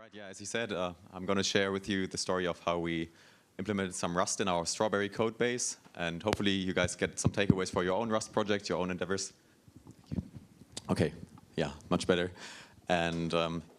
right, yeah, as you said, I'm going to share with you the story of how we implemented some Rust in our Strawberry code base, and hopefully you guys get some takeaways for your own Rust project, your own endeavors. Okay, yeah, much better. And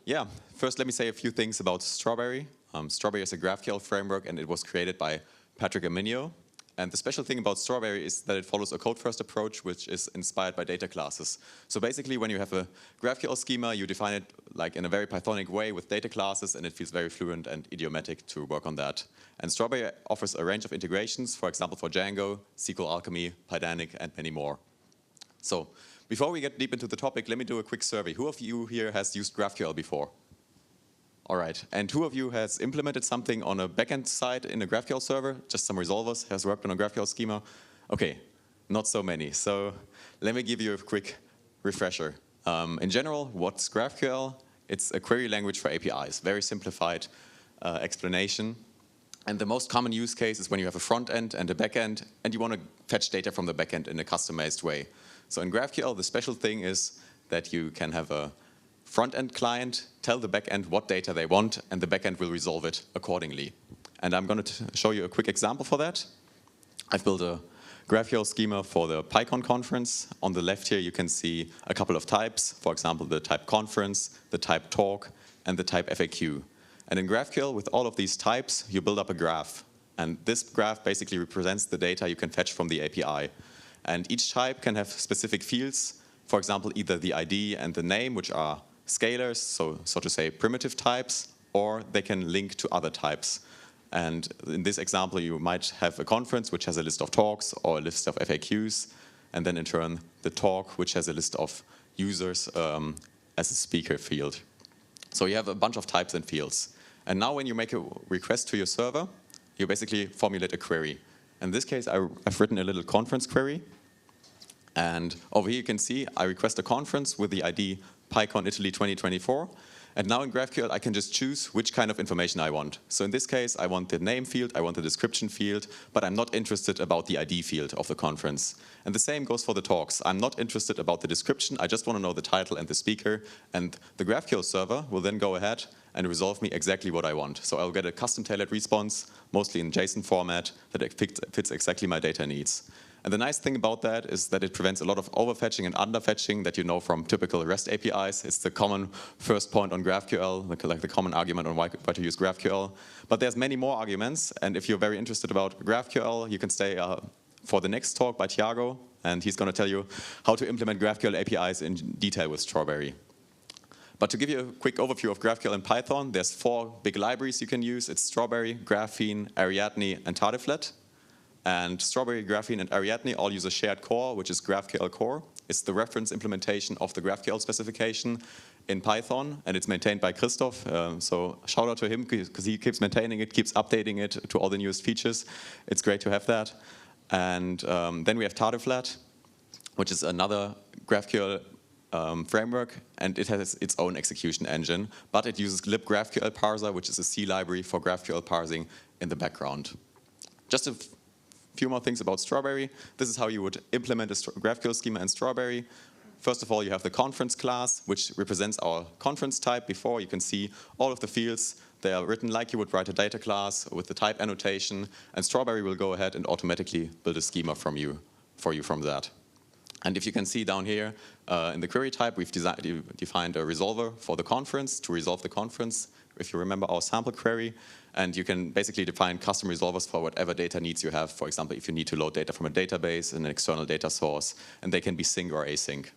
yeah, first let me say a few things about Strawberry. Strawberry is a GraphQL framework, and it was created by Patrick Aminio. And the special thing about Strawberry is that it follows a code-first approach, which is inspired by data classes. So basically, when you have a GraphQL schema, you define it like in a very Pythonic way with data classes, and it feels very fluent and idiomatic to work on that. And Strawberry offers a range of integrations, for example, for Django, SQL Alchemy, Pydantic, and many more. So before we get deep into the topic, let me do a quick survey. Who of you here has used GraphQL before? All right, and who of you has implemented something on a backend side in a GraphQL server? Just some resolvers, has worked on a GraphQL schema? Okay, not so many. So let me give you a quick refresher. In general, what's GraphQL? It's a query language for APIs, very simplified explanation. And the most common use case is when you have a front end and a back end, and you want to fetch data from the back end in a customized way. So in GraphQL, the special thing is that you can have a front-end client tell the back-end what data they want, and the back-end will resolve it accordingly. And I'm going to show you a quick example for that. I've built a GraphQL schema for the PyCon conference. On the left here, you can see a couple of types. For example, the type conference, the type talk, and the type FAQ. And in GraphQL, with all of these types, you build up a graph. And this graph basically represents the data you can fetch from the API. And each type can have specific fields. For example, either the ID and the name, which are scalars, so to say primitive types, or they can link to other types. And in this example, you might have a conference which has a list of talks or a list of FAQs, and then in turn the talk which has a list of users as a speaker field. So you have a bunch of types and fields. And now when you make a request to your server, you basically formulate a query. In this case, I've written a little conference query. And over here you can see I request a conference with the ID PyCon Italia 2024. And now in GraphQL, I can just choose which kind of information I want. So in this case, I want the name field, I want the description field, but I'm not interested about the ID field of the conference. And the same goes for the talks. I'm not interested about the description, I just want to know the title and the speaker. And the GraphQL server will then go ahead and resolve me exactly what I want. So I'll get a custom tailored response, mostly in JSON format, that fits exactly my data needs. And the nice thing about that is that it prevents a lot of overfetching and underfetching that you know from typical REST APIs. It's the common first point on GraphQL, like the common argument on why to use GraphQL. But there's many more arguments, and if you're very interested about GraphQL, you can stay for the next talk by Thiago, and he's going to tell you how to implement GraphQL APIs in detail with Strawberry. But to give you a quick overview of GraphQL in Python, there's 4 big libraries you can use. It's Strawberry, Graphene, Ariadne, and Tardiflat. And Strawberry, Graphene, and Ariadne all use a shared core, which is GraphQL core. It's the reference implementation of the GraphQL specification in Python, and it's maintained by Christoph. So shout out to him, because he keeps maintaining it, keeps updating it to all the newest features. It's great to have that. And then we have Tardiflat, which is another GraphQL framework, and it has its own execution engine, but it uses libGraphQL parser, which is a C library for GraphQL parsing in the background. Just a few more things about Strawberry. This is how you would implement a GraphQL schema in Strawberry. First of all, you have the conference class, which represents our conference type. Before, you can see all of the fields. They are written like you would write a data class with the type annotation, and Strawberry will go ahead and automatically build a schema for you from that. And if you can see down here, in the query type, we've defined a resolver for the conference to resolve the conference, if you remember our sample query. And you can basically define custom resolvers for whatever data needs you have. For example, if you need to load data from a database, an external data source, and they can be sync or async.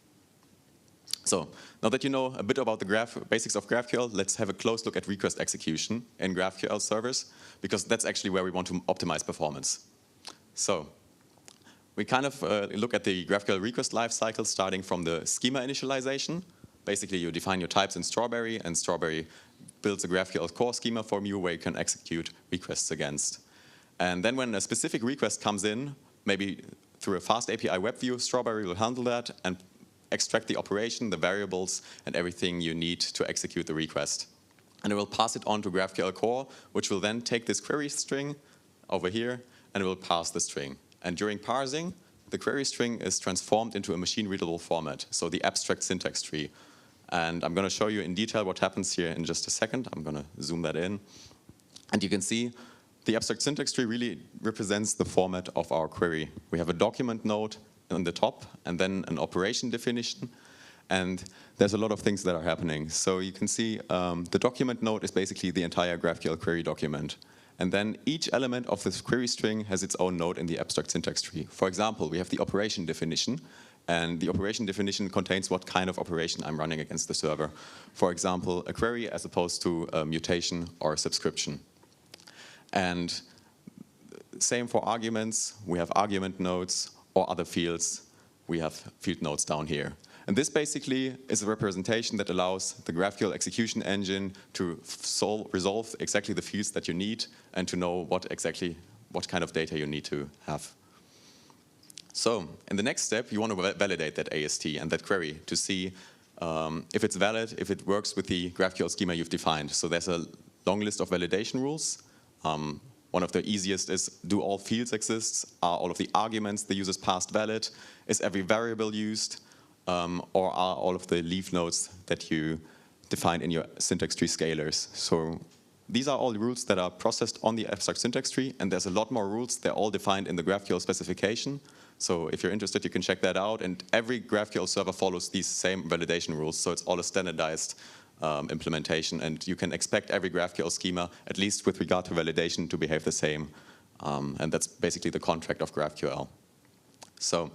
So now that you know a bit about the basics of GraphQL, let's have a close look at request execution in GraphQL servers, because that's actually where we want to optimize performance. So we kind of look at the GraphQL request lifecycle starting from the schema initialization. Basically, you define your types in Strawberry, and Strawberry builds a GraphQL core schema for you where you can execute requests against. And then when a specific request comes in, maybe through a fast API web view, Strawberry will handle that and extract the operation, the variables, and everything you need to execute the request. And it will pass it on to GraphQL core, which will then take this query string over here, and it will parse the string. And during parsing, the query string is transformed into a machine-readable format, so the abstract syntax tree. And I'm going to show you in detail what happens here in just a second. I'm going to zoom that in. And you can see the abstract syntax tree really represents the format of our query. We have a document node on the top, and then an operation definition. And there's a lot of things that are happening. So you can see the document node is basically the entire GraphQL query document. And then each element of this query string has its own node in the abstract syntax tree. For example, we have the operation definition. And the operation definition contains what kind of operation I'm running against the server. For example, a query as opposed to a mutation or a subscription. And same for arguments. We have argument nodes or other fields. We have field nodes down here. And this basically is a representation that allows the GraphQL execution engine to resolve exactly the fields that you need and to know what kind of data you need to have. So in the next step, you want to validate that AST and that query to see if it's valid, if it works with the GraphQL schema you've defined. So there's a long list of validation rules. One of the easiest is, do all fields exist? Are all of the arguments the user's passed valid? Is every variable used? Or are all of the leaf nodes that you defined in your syntax tree scalars? So these are all the rules that are processed on the abstract syntax tree, and there's a lot more rules. They're all defined in the GraphQL specification. So if you're interested, you can check that out. And every GraphQL server follows these same validation rules, so it's all a standardized implementation, and you can expect every GraphQL schema, at least with regard to validation, to behave the same. And that's basically the contract of GraphQL. So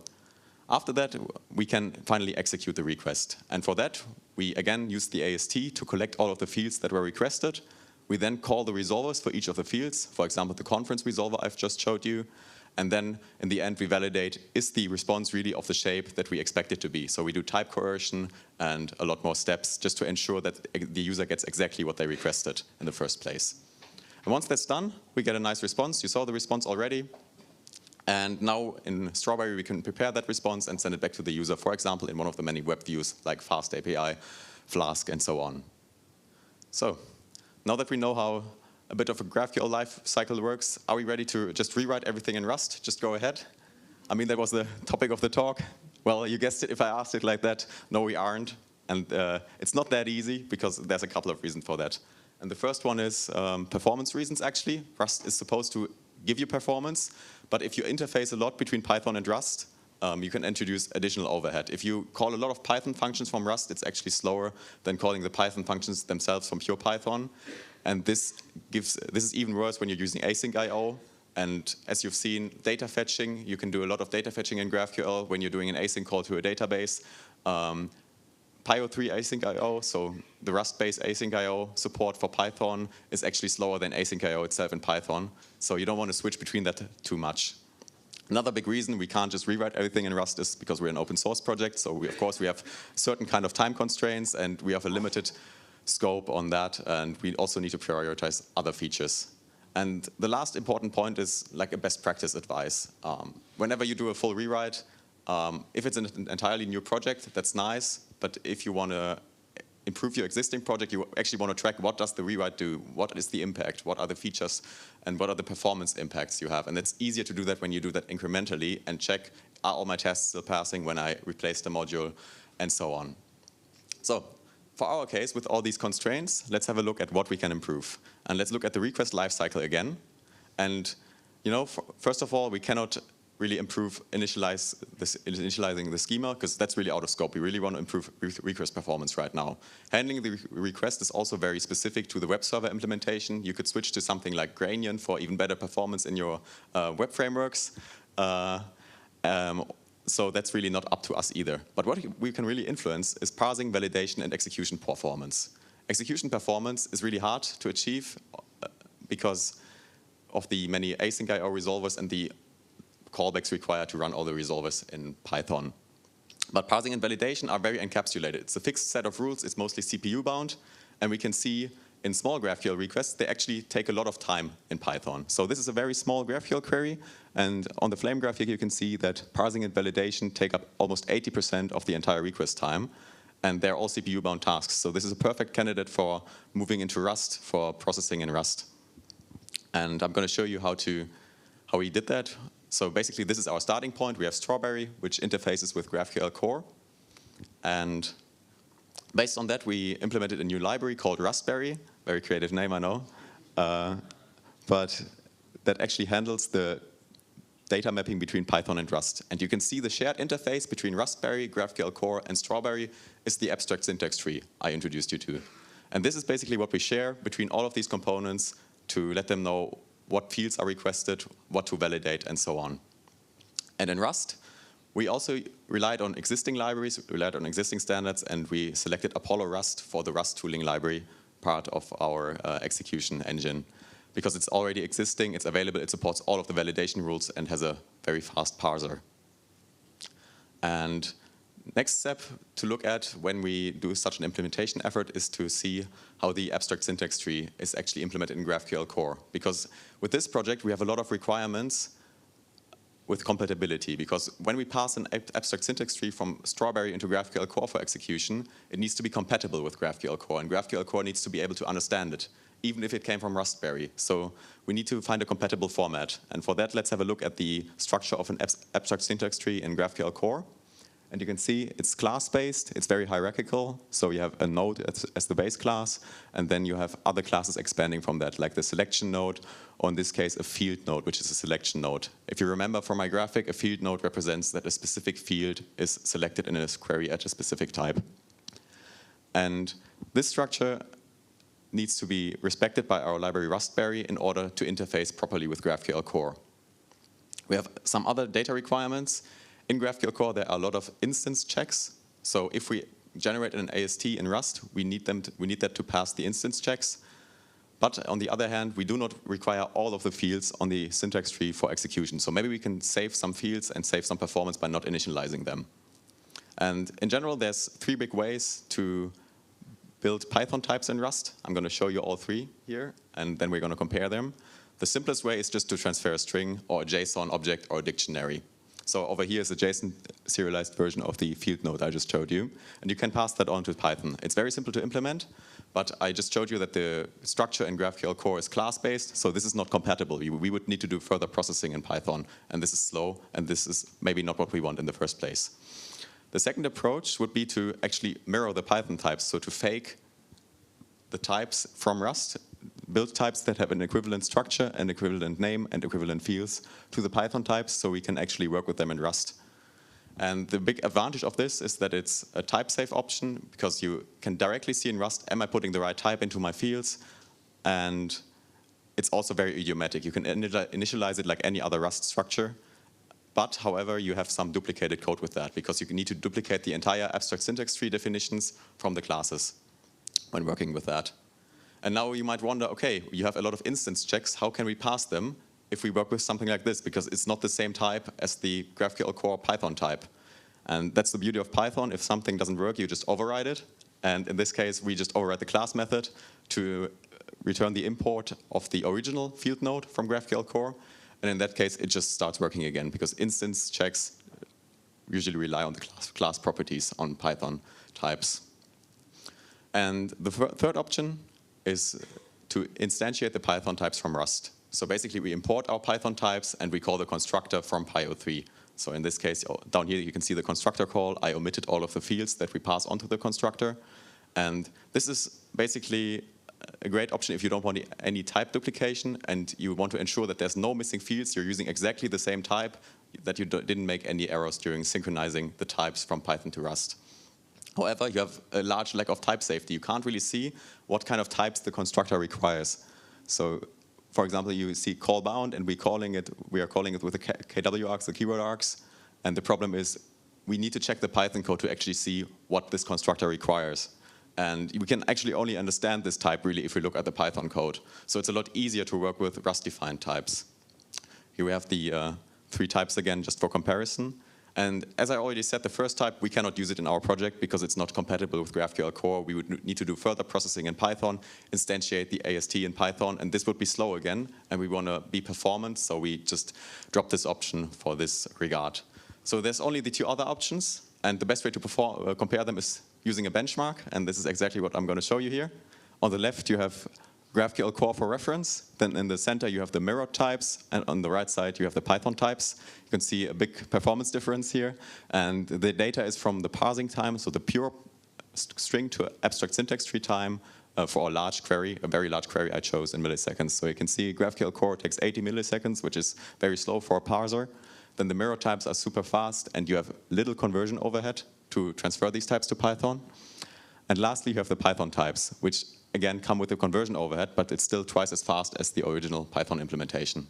after that, we can finally execute the request. And for that, we again use the AST to collect all of the fields that were requested. We then call the resolvers for each of the fields, for example, the conference resolver I've just showed you. And then in the end, we validate, is the response really of the shape that we expect it to be? So we do type coercion and a lot more steps just to ensure that the user gets exactly what they requested in the first place. And once that's done, we get a nice response. You saw the response already. And now in Strawberry, we can prepare that response and send it back to the user, for example, in one of the many web views like Fast API, Flask, and so on. So now that we know how a bit of a GraphQL life cycle works, are we ready to just rewrite everything in Rust? Just go ahead. I mean, that was the topic of the talk. Well, you guessed it if I asked it like that. No, we aren't. And it's not that easy because there's a couple of reasons for that. And the first one is performance reasons, actually. Rust is supposed to give you performance. But if you interface a lot between Python and Rust, you can introduce additional overhead. If you call a lot of Python functions from Rust, it's actually slower than calling the Python functions themselves from pure Python. And this is even worse when you're using async I/O. And as you've seen, data fetching, you can do a lot of data fetching in GraphQL when you're doing an async call to a database. Py-o3 async I/O, so the Rust-based async I/O support for Python is actually slower than async I/O itself in Python. So you don't want to switch between that too much. Another big reason we can't just rewrite everything in Rust is because we're an open source project. So of course we have certain kind of time constraints and we have a limited scope on that, and we also need to prioritize other features. And the last important point is like a best practice advice. Whenever you do a full rewrite, if it's an entirely new project, that's nice, but if you want to improve your existing project, you actually want to track what does the rewrite do, what is the impact, what are the features, and what are the performance impacts you have. And it's easier to do that when you do that incrementally and check, are all my tests still passing when I replace the module, and so on. So for our case, with all these constraints, let's have a look at what we can improve. And let's look at the request lifecycle again. And you know, first of all, we cannot really improve initializing the schema, because that's really out of scope. We really want to improve request performance right now. Handling the request is also very specific to the web server implementation. You could switch to something like Granian for even better performance in your web frameworks. So that's really not up to us either. But what we can really influence is parsing, validation, and execution performance. Execution performance is really hard to achieve because of the many async I/O resolvers and the callbacks required to run all the resolvers in Python. But parsing and validation are very encapsulated. It's a fixed set of rules. It's mostly CPU bound. And we can see in small GraphQL requests, they actually take a lot of time in Python. So this is a very small GraphQL query. And on the flame graphic, you can see that parsing and validation take up almost 80% of the entire request time. And they're all CPU bound tasks. So this is a perfect candidate for moving into Rust, for processing in Rust. And I'm going to show you how we did that. So basically, this is our starting point. We have Strawberry, which interfaces with GraphQL core. And Based on that, we implemented a new library called Raspberry. Very creative name, I know. But that actually handles the data mapping between Python and Rust. And you can see the shared interface between Raspberry, GraphQL Core, and Strawberry is the abstract syntax tree I introduced you to. And this is basically what we share between all of these components to let them know what fields are requested, what to validate, and so on. And in Rust, we also relied on existing libraries, relied on existing standards, and we selected Apollo Rust for the Rust tooling library part of our execution engine. Because it's already existing, it's available, it supports all of the validation rules and has a very fast parser. And next step to look at when we do such an implementation effort is to see how the abstract syntax tree is actually implemented in GraphQL Core. Because with this project, we have a lot of requirements with compatibility, because when we pass an abstract syntax tree from Strawberry into GraphQL Core for execution, it needs to be compatible with GraphQL Core, and GraphQL Core needs to be able to understand it, even if it came from Raspberry. So we need to find a compatible format. And for that, let's have a look at the structure of an abstract syntax tree in GraphQL Core. And you can see it's class-based, it's very hierarchical. So you have a node as the base class, and then you have other classes expanding from that, like the selection node, or in this case, a field node, which is a selection node. If you remember from my graphic, a field node represents that a specific field is selected in a query at a specific type. And this structure needs to be respected by our library Raspberry in order to interface properly with GraphQL Core. We have some other data requirements. In GraphQL Core, there are a lot of instance checks. So if we generate an AST in Rust, we need that to pass the instance checks. But on the other hand, we do not require all of the fields on the syntax tree for execution. So maybe we can save some fields and save some performance by not initializing them. And in general, there's 3 big ways to build Python types in Rust. I'm going to show you all 3 here, and then we're going to compare them. The simplest way is just to transfer a string or a JSON object or a dictionary. So over here is a JSON serialized version of the field node I just showed you, and you can pass that on to Python. It's very simple to implement, but I just showed you that the structure in GraphQL Core is class-based, so this is not compatible. We would need to do further processing in Python, and this is slow, and this is maybe not what we want in the first place. The second approach would be to actually mirror the Python types, so to fake the types from Rust, build types that have an equivalent structure, an equivalent name, and equivalent fields to the Python types, so we can actually work with them in Rust. And the big advantage of this is that it's a type safe option, because you can directly see in Rust, am I putting the right type into my fields? And it's also very idiomatic. You can initialize it like any other Rust structure. But, however, you have some duplicated code with that, because you need to duplicate the entire abstract syntax tree definitions from the classes when working with that. And now you might wonder, okay, you have a lot of instance checks. How can we pass them if we work with something like this? Because it's not the same type as the GraphQL Core Python type. And that's the beauty of Python. If something doesn't work, you just override it. And in this case, we just override the class method to return the import of the original field node from GraphQL Core. And in that case, it just starts working again, because instance checks usually rely on the class properties on Python types. And the third option is to instantiate the Python types from Rust. So basically, we import our Python types, and we call the constructor from Py03. So in this case, down here, you can see the constructor call. I omitted all of the fields that we pass onto the constructor. And this is basically a great option if you don't want any type duplication and you want to ensure that there's no missing fields. You're using exactly the same type, that you didn't make any errors during synchronizing the types from Python to Rust. However, you have a large lack of type safety. You can't really see what kind of types the constructor requires. So, for example, you see call bound, and we are calling it with the KW args, the keyword args. And the problem is we need to check the Python code to actually see what this constructor requires. And we can actually only understand this type really if we look at the Python code. So it's a lot easier to work with Rust-defined types. Here we have the 3 types again, just for comparison. And as I already said, the first type, we cannot use it in our project because it's not compatible with GraphQL Core. We would need to do further processing in Python, instantiate the AST in Python, and this would be slow again. And we want to be performant, so we just drop this option for this regard. So there's only the 2 other options, and the best way to compare them is using a benchmark, and this is exactly what I'm going to show you here. On the left, you have GraphQL Core for reference. Then in the center, you have the mirrored types, and on the right side, you have the Python types. You can see a big performance difference here, and the data is from the parsing time, so the pure string to abstract syntax tree time for a large query, a very large query I chose in milliseconds. So you can see GraphQL core takes 80 milliseconds, which is very slow for a parser. Then the mirror types are super fast, and you have little conversion overhead to transfer these types to Python. And lastly, you have the Python types, which again come with a conversion overhead, but it's still twice as fast as the original Python implementation.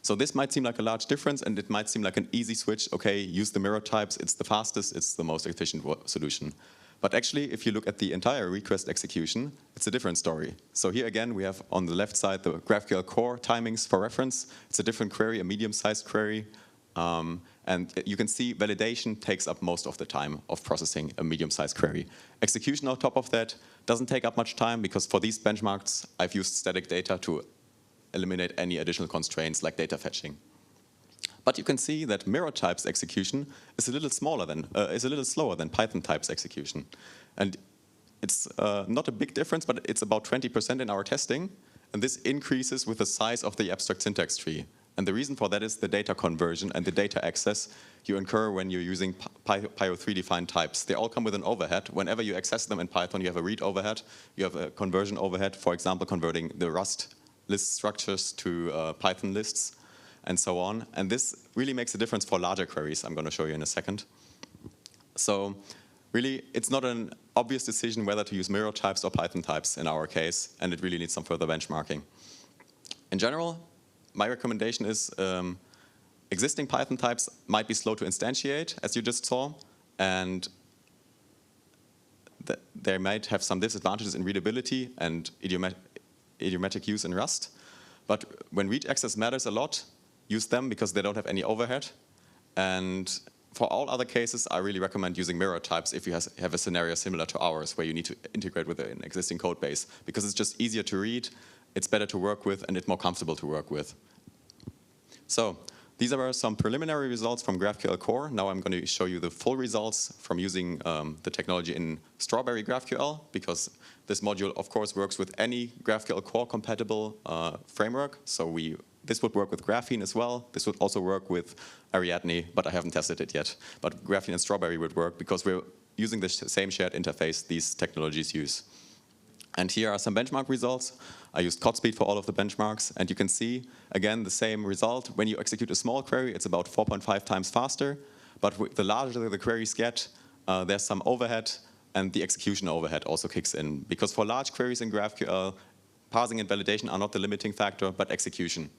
So this might seem like a large difference, and it might seem like an easy switch. Okay, use the mirror types, it's the fastest, it's the most efficient solution. But actually, if you look at the entire request execution, it's a different story. So here again, we have on the left side the GraphQL core timings for reference. It's a different query, a medium-sized query. And you can see validation takes up most of the time of processing a medium-sized query. Execution on top of that doesn't take up much time, because for these benchmarks, I've used static data to eliminate any additional constraints like data fetching. But you can see that mirror types execution is a little slower than Python types execution. And it's not a big difference, but it's about 20% in our testing. And this increases with the size of the abstract syntax tree. And the reason for that is the data conversion and the data access you incur when you're using Pyo3 defined types. They all come with an overhead. Whenever you access them in Python, you have a read overhead, you have a conversion overhead, for example, converting the Rust list structures to Python lists, and so on. And this really makes a difference for larger queries. I'm going to show you in a second. So really, it's not an obvious decision whether to use mirror types or Python types in our case, and it really needs some further benchmarking. In general, my recommendation is existing Python types might be slow to instantiate, as you just saw, and they might have some disadvantages in readability and idiomatic use in Rust. But when read access matters a lot, use them because they don't have any overhead. And for all other cases, I really recommend using mirror types if you have a scenario similar to ours, where you need to integrate with an existing code base, because it's just easier to read, it's better to work with, and it's more comfortable to work with. So these are some preliminary results from GraphQL core. Now I'm going to show you the full results from using the technology in Strawberry-GraphQL, because this module, of course, works with any GraphQL core compatible framework. So this would work with Graphene as well. This would also work with Ariadne, but I haven't tested it yet. But Graphene and Strawberry would work because we're using the same shared interface these technologies use. And here are some benchmark results. I used CodSpeed for all of the benchmarks, and you can see, again, the same result. When you execute a small query, it's about 4.5 times faster, but the larger the queries get, there's some overhead, and the execution overhead also kicks in. Because for large queries in GraphQL, parsing and validation are not the limiting factor, but execution.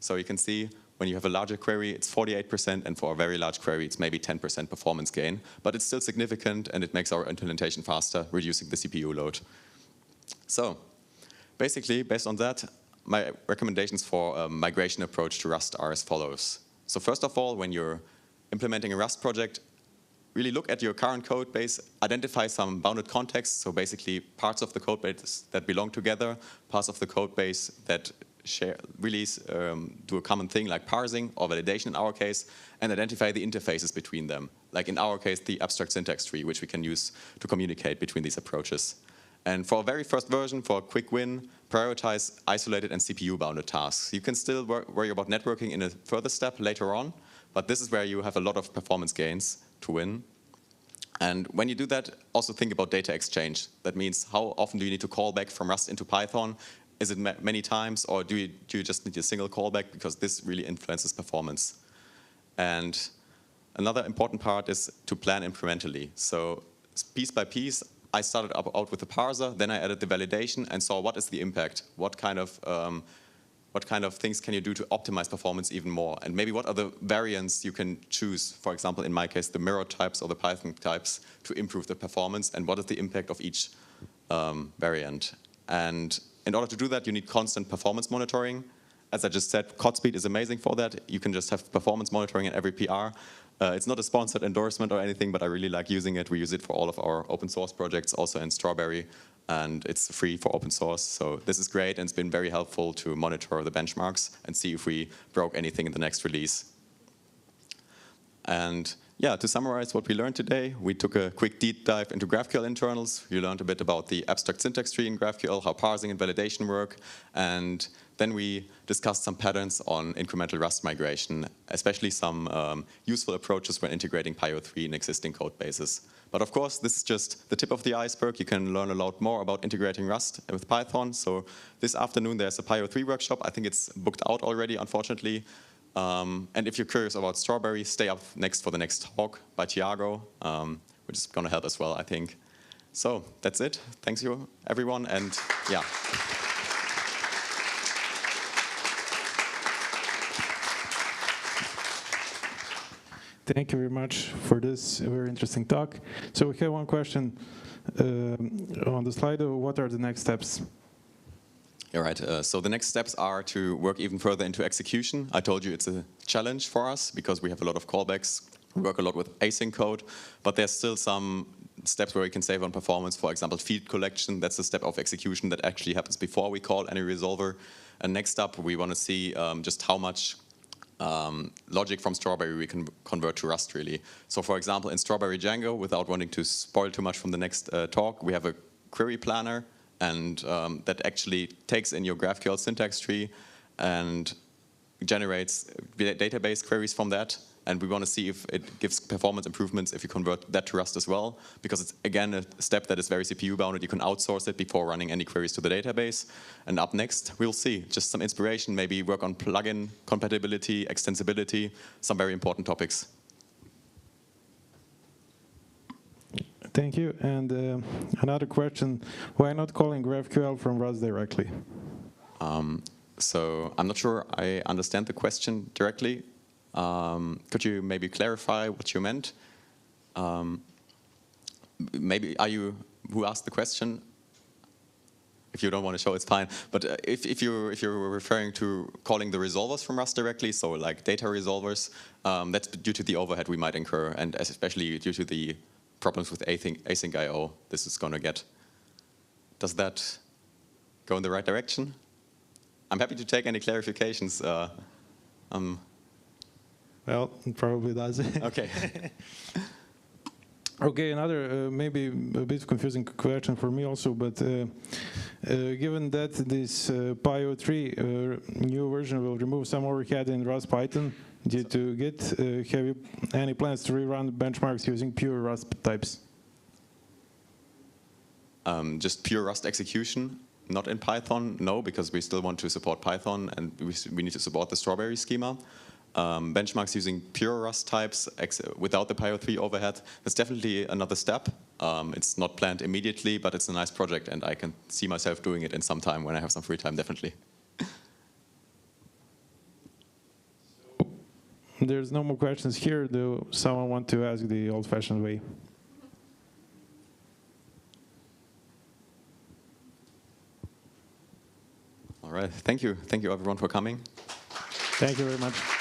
So you can see, when you have a larger query, it's 48%, and for a very large query, it's maybe 10% performance gain. But it's still significant, and it makes our implementation faster, reducing the CPU load. So basically, based on that, my recommendations for a migration approach to Rust are as follows. So first of all, when you're implementing a Rust project, really look at your current code base, identify some bounded context, so basically parts of the code base that belong together, parts of the code base that do a common thing like parsing or validation in our case, and identify the interfaces between them. Like in our case, the abstract syntax tree, which we can use to communicate between these approaches. And for a very first version, for a quick win, prioritize isolated and CPU-bounded tasks. You can still worry about networking in a further step later on, but this is where you have a lot of performance gains to win. And when you do that, also think about data exchange. That means, how often do you need to call back from Rust into Python? Is it many times, or do you just need a single callback? Because this really influences performance. And another important part is to plan incrementally. So piece by piece, I started out with the parser, then I added the validation and saw what is the impact, what kind of things can you do to optimize performance even more, and maybe what are the variants you can choose, for example, in my case, the mirror types or the Python types to improve the performance, and what is the impact of each variant. And in order to do that, you need constant performance monitoring. As I just said, CodSpeed is amazing for that. You can just have performance monitoring in every PR. It's not a sponsored endorsement or anything, but I really like using it. We use it for all of our open source projects, also in Strawberry, and it's free for open source. So this is great, and it's been very helpful to monitor the benchmarks and see if we broke anything in the next release. And yeah, to summarize what we learned today, we took a quick deep dive into GraphQL internals. You learned a bit about the abstract syntax tree in GraphQL, how parsing and validation work, and Then we discussed some patterns on incremental Rust migration, especially some useful approaches when integrating Pyo3 in existing code bases. But of course, this is just the tip of the iceberg. You can learn a lot more about integrating Rust with Python. So this afternoon, there's a Pyo3 workshop. I think it's booked out already, unfortunately. And if you're curious about Strawberry, stay up next for the next talk by Thiago, which is going to help as well, I think. So that's it. Thanks you, everyone. And yeah. Thank you very much for this very interesting talk. So we have one question on the slide. What are the next steps? All right, so the next steps are to work even further into execution. I told you it's a challenge for us because we have a lot of callbacks. We work a lot with async code, but there's still some steps where we can save on performance. For example, field collection, that's a step of execution that actually happens before we call any resolver. And next up, we want to see just how much logic from Strawberry we can convert to Rust, really. So for example, in Strawberry Django, without wanting to spoil too much from the next talk, we have a query planner, and that actually takes in your GraphQL syntax tree and generates database queries from that. And we want to see if it gives performance improvements if you convert that to Rust as well, because it's, again, a step that is very CPU bounded. You can outsource it before running any queries to the database. And up next, we'll see just some inspiration, maybe work on plugin compatibility, extensibility, some very important topics. Thank you. And another question, why not calling GraphQL from Rust directly? So I'm not sure I understand the question directly. Could you maybe clarify what you meant? Maybe are you who asked the question? If you don't want to show, it's fine. But if you're referring to calling the resolvers from Rust directly, so like data resolvers, that's due to the overhead we might incur, and especially due to the problems with async I/O this is going to get. Does that go in the right direction? I'm happy to take any clarifications. Well, it probably does. Okay. Okay, another maybe a bit confusing question for me also, but given that this Pyo3 new version will remove some overhead in Rust Python due to Git, have you any plans to rerun benchmarks using pure Rust types? Just pure Rust execution, not in Python, no, because we still want to support Python and we need to support the Strawberry schema. Benchmarks using pure Rust types without the Pyo3 overhead, that's definitely another step. It's not planned immediately, but it's a nice project, and I can see myself doing it in some time when I have some free time, definitely. There's no more questions here. Do someone want to ask the old-fashioned way? All right, thank you. Thank you, everyone, for coming. Thank you very much.